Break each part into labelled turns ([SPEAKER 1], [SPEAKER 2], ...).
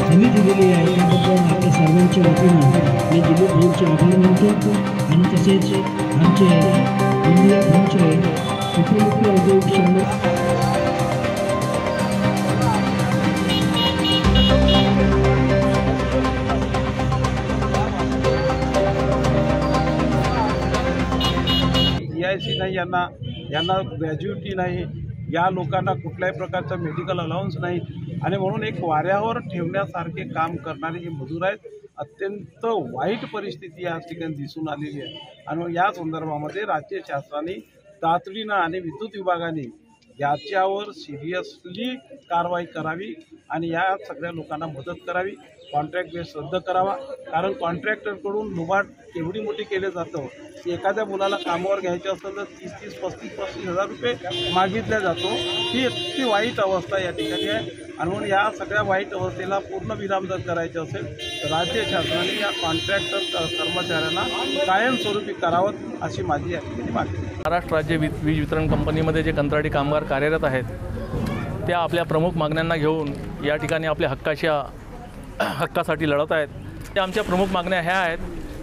[SPEAKER 1] हमी दिलेली आहे त्याबद्दल आपल्या सर्वांच्या वतीनं मी दिलीप भाऊचे आभार मानतो आणि तसेच आमचे इंडिया भाऊचे उपमुख्य औद्योगिक शाळा
[SPEAKER 2] नाही, यांना ग्रॅज्युएटी नाही, या लोकांना कुठल्याही प्रकारचा मेडिकल अलाउन्स नाही आणि म्हणून एक वाऱ्यावर ठेवण्यासारखे काम करणारे जे मजूर आहेत, अत्यंत वाईट परिस्थिती या ठिकाणी दिसून आलेली आहे। आणि या संदर्भामध्ये राज्य शासनाने तातडीनं आणि विद्युत विभागाने याच्यावर सिरियसली कारवाई करावी आणि या सगळ्या लोकांना मदत करावी। कॉन्ट्रॅक्ट बेस रद्द करावा, कारण कॉन्ट्रॅक्टरकडून लुबाड केवढी मोठी केले जातं की एखाद्या मुलाला कामावर घ्यायचं असेल तर 30-30, 35-35 हजार रुपये मागितल्या जातो। ही इतकी वाईट अवस्था या ठिकाणी आहे आणि म्हणून या सगळ्या वाईट अवस्थेला पूर्ण विराम जर करायचं असेल तर राज्य शासनाने या कॉन्ट्रॅक्टर कर्मचाऱ्यांना कायमस्वरूपी करावं अशी माझी या ठिकाणी मागणी आहे।
[SPEAKER 3] महाराष्ट्र राज्य वीज वितरण कंपनीमध्ये जे कंत्राटी कामगार कार्यरत आहेत त्या आपल्या प्रमुख मागण्यांना घेऊन या ठिकाणी आपल्या हक्कासाठी लढत आहेत। त्या आमच्या प्रमुख मागण्या ह्या आहेत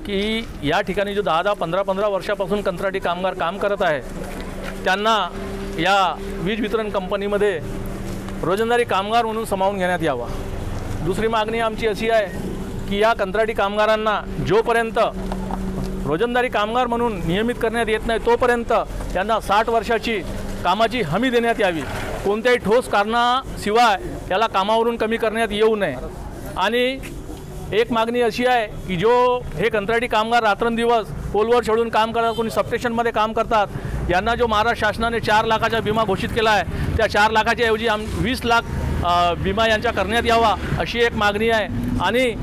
[SPEAKER 3] की या ठिकाणी जो 10-10, 15-15 वर्षापासून कंत्राटी कामगार काम करत आहे त्यांना या वीज वितरण कंपनीमध्ये रोजंदारी कामगार म्हणून सामावून घेण्यात यावा। दुसरी मागणी आमची अशी आहे की या कंत्राटी कामगारांना जोपर्यंत रोजंदारी कामगार म्हणून नियमित करण्यात येत नाही तोपर्यंत त्यांना 60 वर्षाची कामाची हमी देण्यात यावी। कोणत्याही ठोस कारणाशिवाय त्याला कामावरून कमी करण्यात येऊ नये। आणि एक मागणी अशी आहे की जो हे कंत्राटी कामगार रात्रंदिवस पोलवर चढून काम करतात, कोणी सबस्टेशनमध्ये काम करतात, यांना जो महाराष्ट्र शासनाने 4 लाखाचा विमा घोषित केला आहे त्या 4 लाखाच्या ऐवजी 20 लाख विमा यांचा करण्यात यावा अशी एक मागणी आहे। आणि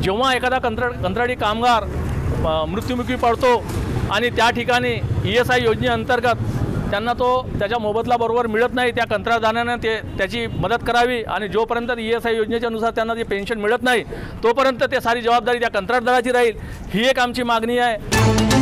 [SPEAKER 3] जेव्हा एखादा कंत्राटी कामगार मृत्युमुखी पडतो आणि त्या ठिकाणी ESI योजनेअंतर्गत त्यांना त्याच्या मोबदला बरोबर मिळत नाही, त्या कंत्राटदाराने त्याची मदत करावी आणि जोपर्यंत ESI योजनेच्या नुसार त्यांना ती पेन्शन मिळत नाही तोपर्यंत ते सारी जबाबदारी त्या कंत्राटदाराची राहील, ही एक आमची मागणी आहे।